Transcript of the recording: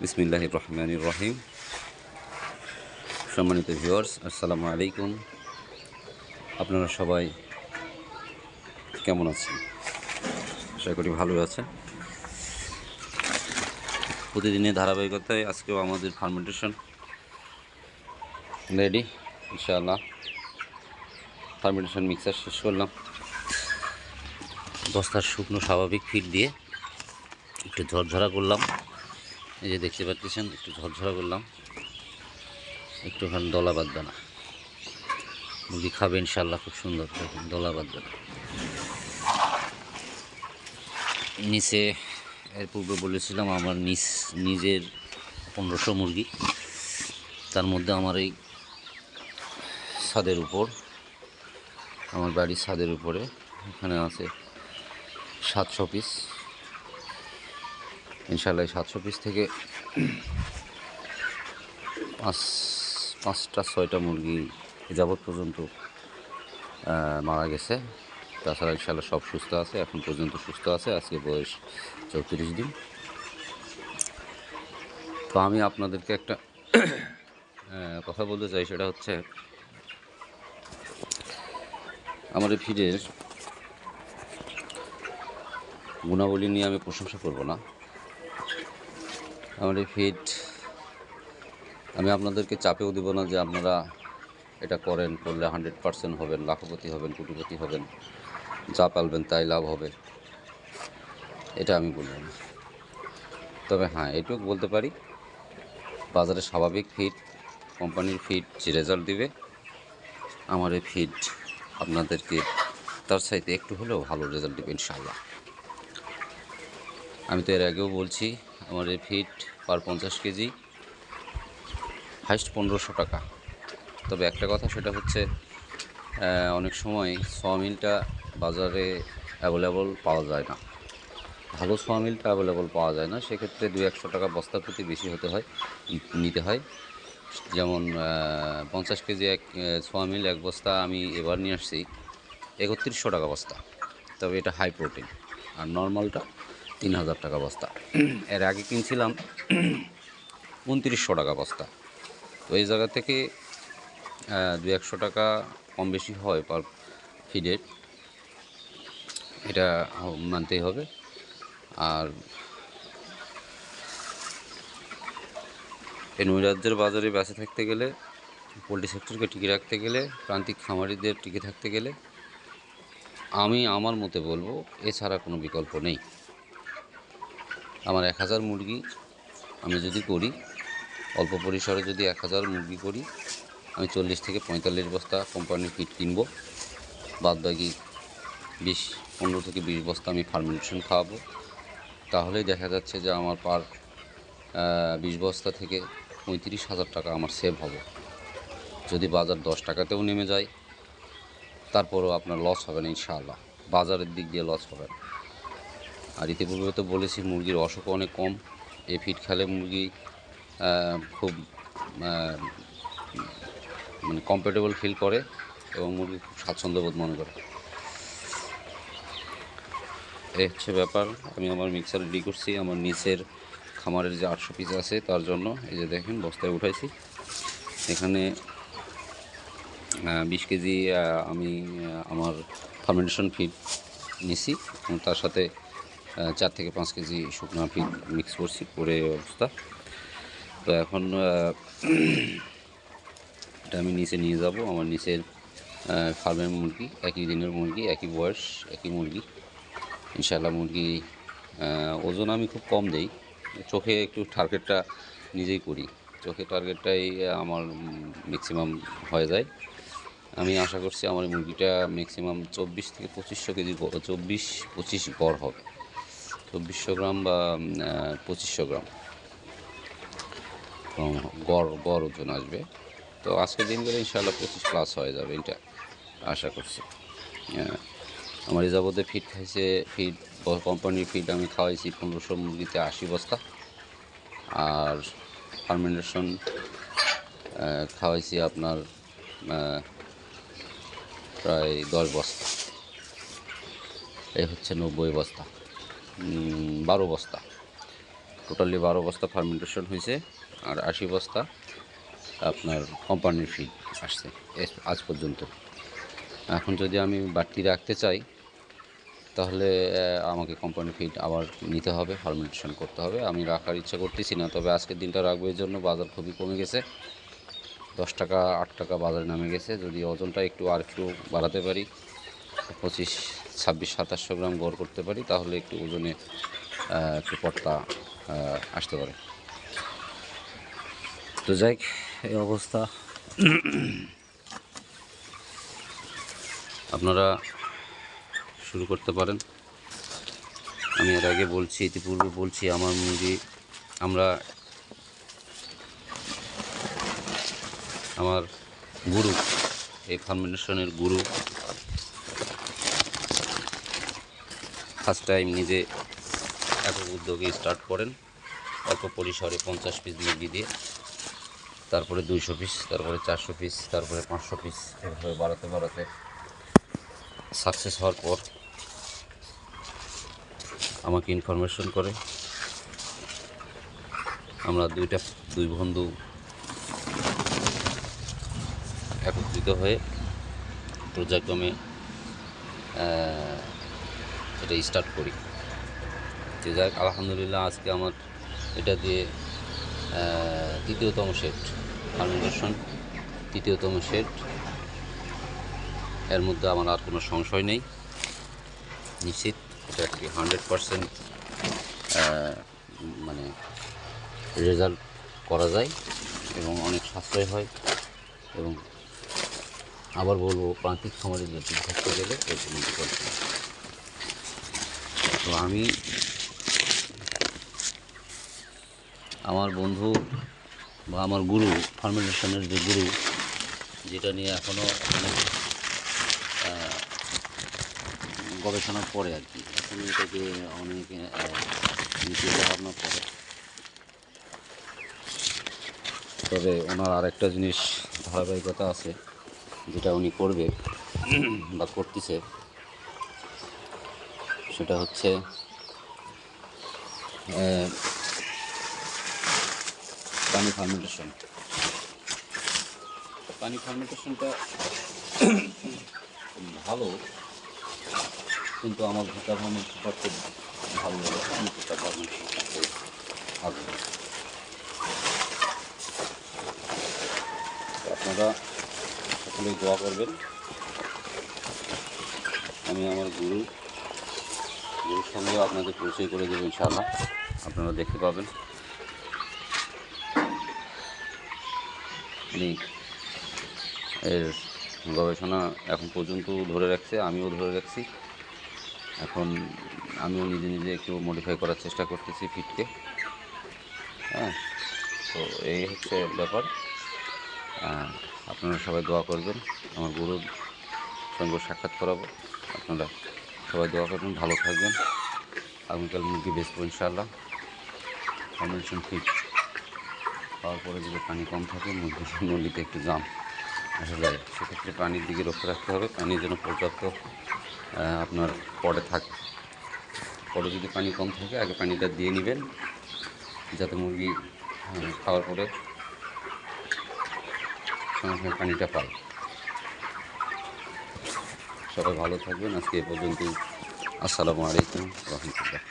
বিসমিল্লাহির রহমানির রহিম। সম্মানিত ভিউয়ার্স, আসসালামু আলাইকুম। আপনারা সবাই কেমন আছেন? আশা করি ভালোই আছেন। প্রতিদিনের ধারাবাহিকতায় আজকেও আমাদের ফার্মেন্টেশন রেডি ইনশাআল্লাহ। ফার্মেন্টেশন মিক্সার শেষ করলাম। বস্তার শুকনো স্বাভাবিক ফিড দিয়ে একটু ঝরঝরা করলাম। এই যে দেখতে পাচ্ছেন, একটু ঝরঝরা করলাম, একটুখানি দলা বাঁধবে না। মুরগি খাবে ইনশাআল্লাহ, খুব সুন্দর, দেখুন দলা বাঁধবে না। নিচে এর পূর্বে বলেছিলাম আমার নিজের 1500 মুরগি। তার মধ্যে আমার এই ছাদের উপর, আমার বাড়ির ছাদের উপরে এখানে আছে 700 পিস। ইনশাআল্লাহ 700 পিস থেকে 5টা 6টা মুরগি যাবৎ পর্যন্ত মারা গেছে। তাছাড়া ইনশাআল্লাহ সব সুস্থ আছে, এখন পর্যন্ত সুস্থ আছে। আজকে বয়স 34 দিন। তো আমি আপনাদেরকে একটা কথা বলতে চাই, সেটা হচ্ছে আমার এই ফিডের গুণাবলী নিয়ে আমি প্রশংসা করব না। আমার এই ফিড আমি আপনাদেরকে চাপেও দেব না যে আপনারা এটা করলে 100% হবেন, লাখপতি হবেন, কোটিপতি হবেন, যা পালবেন তাই লাভ হবে, এটা আমি বলব না। তবে হ্যাঁ, এটুকু বলতে পারি, বাজারে স্বাভাবিক ফিড, কোম্পানির ফিড যে রেজাল্ট দিবে, আমার এই ফিড আপনাদেরকে তার চাইতে একটু হলেও ভালো রেজাল্ট দেবে ইনশাআল্লাহ। আমি তো এর আগেও বলছি, আমার এই ফিড পার 50 কেজি হাইস্ট 1500 টাকা। তবে একটা কথা, সেটা হচ্ছে অনেক সময় সোয়ামিলটা বাজারে অ্যাভেলেবল পাওয়া যায় না, ভালো সোয়ামিলটা অ্যাভেলেবল পাওয়া যায় না। সেক্ষেত্রে 200-100 টাকা বস্তার প্রতি বেশি নিতে হয়। যেমন 50 কেজি সোয়ামিল এক বস্তা আমি এবার নিয়ে আসছি 3100 টাকা বস্তা। তবে এটা হাই প্রোটিন। আর নর্মালটা 3000 টাকা বস্তা। এর আগে কিনছিলাম 2900 টাকা বস্তা। তো এই জায়গা থেকে 200-100 টাকা কম বেশি হয় পার ফিডের, এটা মানতেই হবে। আর এই নৈরাজ্যের বাজারে বেঁচে থাকতে গেলে, পোলট্রি সেক্টরকে টিকে রাখতে গেলে, প্রান্তিক খামারিদের টিকে থাকতে গেলে, আমি আমার মতে বলবো এছাড়া কোনো বিকল্প নেই। আমার 1000 মুরগি আমি যদি করি, অল্প পরিসরে যদি 1000 মুরগি করি, আমি 40 থেকে 45 বস্তা কোম্পানির ফিড কিনবো। বাদবাকি 15 থেকে 20 বস্তা আমি ফার্মেন্টেশন খাওয়াবো। তাহলেই দেখা যাচ্ছে যে আমার পার 20 বস্তা থেকে 35,000 টাকা আমার সেভ হবে। যদি বাজার 10 টাকাতেও নেমে যায়, তারপরেও আপনার লস হবে না ইনশাআল্লাহ, বাজারের দিক দিয়ে লস হবে না। আর ইতিপূর্বে তো বলেছি, মুরগির অসুখ অনেক কম। এই ফিড খেলে মুরগি খুব মানে কমফোর্টেবল ফিল করে এবং মুরগি খুব স্বাচ্ছন্দ্যবোধ মনে করে। এই হচ্ছে ব্যাপার। আমি আমার মিক্সার রেডি করছি আমার নিচের খামারের যে 800 পিস আছে তার জন্য। এই যে দেখেন, বস্তায় উঠাইছি। এখানে 20 কেজি আমি আমার ফার্মেন্টেশন ফিড নিছি এবং তার সাথে 4 থেকে 5 কেজি শুকনো ফিড মিক্স করছি, করে অবস্থা। তো এখন এটা আমি নিচে নিয়ে যাব। আমার নিচের ফার্মের মুরগি, একই দিনের মুরগি, একই বয়স, একই মুরগি। ইনশাআল্লাহ মুরগি ওজন আমি খুব কম দেই, চোখে একটু টার্গেটটা নিজেই করি, চোখে টার্গেটটাই আমার ম্যাক্সিমাম হয়ে যায়। আমি আশা করছি আমার মুরগিটা ম্যাক্সিমাম 24 থেকে 2500 কেজি, 24-25 গড় হবে, 2400 গ্রাম বা 2500 গ্রাম গড় ওজন আসবে। তো আজকের দিন গেলে ইনশাআল্লাহ 25+ হয়ে যাবে, এটা আশা করছি। আমার এই যাবতে ফিড খাইছে, কোম্পানির ফিড আমি খাওয়াইছি 1500 মুরগিতে 80 বস্তা। আর ফার্মেন্টেশন খাওয়াইছি আপনার প্রায় 10 বস্তা। এই হচ্ছে 90 বস্তা, 12 বস্তা। টোটালি 12 বস্তা ফার্মেন্টেশন হয়েছে, আর 80 বস্তা আপনার কোম্পানির ফিড আসছে আজ পর্যন্ত। এখন যদি আমি বাড়তি রাখতে চাই তাহলে আমাকে কোম্পানি ফিড আবার নিতে হবে, ফার্মেন্টেশন করতে হবে। আমি রাখার ইচ্ছা করতেছি না, তবে আজকের দিনটা রাখবো। এর জন্য বাজার খুবই কমে গেছে, 10 টাকা 8 টাকা বাজারে নামে গেছে। যদি ওজনটা আর একটু বাড়াতে পারি, 25, 26, 2700 গ্রাম গড় করতে পারি, তাহলে একটু ওজনে একটু পট্টা আসতে পারে। তো যাই এই অবস্থা। আপনারা শুরু করতে পারেন। আমি এর আগে বলছি, ইতিপূর্বে বলছি, আমার মুরগি আমার গুরু, এই ফার্মেন্টেশনের গুরু ফার্স্ট টাইম নিজে একক উদ্যোগে স্টার্ট করেন, অল্প পরিসরে 50 পিস মুরগি দিয়ে, তারপরে 200 পিস, তারপরে 400 পিস, তারপরে 500 পিস, এভাবে বাড়াতে বাড়াতে সাকসেস হওয়ার পর আমাকে ইনফরমেশন করে। আমরা দুই বন্ধু একত্রিত হয়ে পর্যায়ক্রমে এটা স্টার্ট করি। যে যাক, আলহামদুলিল্লাহ, আজকে আমার এটা দিয়ে তৃতীয়তম সেট ফার্মেন্টেশন, তৃতীয়তম সেট। এর মধ্যে আমার আর কোনো সংশয় নেই, নিশ্চিত এটা একটি 100% মানে রেজাল্ট করা যায় এবং অনেক সাশ্রয় হয়। এবং আবার বলবো, প্রান্তিক খামারিদের ধরতে গেলে এর কোনো বিকল্প নেই। তো আমি আমার বন্ধু বা আমার গুরু, ফার্মেন্টেশনের যে গুরু, যেটা নিয়ে এখনও অনেক গবেষণার পরে আর কি, এখন এটাকে অনেকে চিন্তা ভাবনা করে। তবে ওনার আরেকটা জিনিস ধারাবাহিকতা আছে, যেটা উনি করবে বা করতেছে, সেটা হচ্ছে পানি ফার্মেন্টেশন। পানি ফার্মেন্টেশনটা ভালো, কিন্তু আমার ভুট্টা ফার্মেন্টেশন করতে ভালো লাগে। আমি ভুট্টা ফার্মেন্টেশন করতে ভালো লাগে। আপনারা সকলেই দোয়া করবেন। আমি আমার গুরুর সঙ্গেও আপনাদের পরিচয় করে দেবো ইনশাআল্লাহ, আপনারা দেখতে পাবেন। উনি এর গবেষণা এখন পর্যন্ত ধরে রাখছে, আমিও ধরে রাখছি। এখন আমিও নিজে নিজে একটু মডিফাই করার চেষ্টা করতেছি ফিডকে। হ্যাঁ, তো এই হচ্ছে ব্যাপার। আপনারা সবাই দোয়া করবেন, আমার গুরুর সঙ্গে সাক্ষাৎ করাবো। আপনারা সবাই দোয়া করবেন, ভালো থাকবেন। আগামীকাল মুরগি বেচবো ইনশাআল্লাহ। ফার্মেন্টেশন ফিড খাওয়ার পরে যদি পানি কম থাকে, মুরগির নলিতে একটু জাম আসা যায়, সেক্ষেত্রে পানির দিকে লক্ষ্য রাখতে হবে। পানির জন্য পর্যাপ্ত আপনার পরে থাকে। পরে যদি পানি কম থাকে, আগে পানিটা দিয়ে নেবেন, যাতে মুরগি খাওয়ার পরে সঙ্গে সঙ্গে পানিটা পায়। সবাই ভালো থাকবেন। আজকে এ পর্যন্তই। আসসালামু আলাইকুম রহমতুল্লাহ।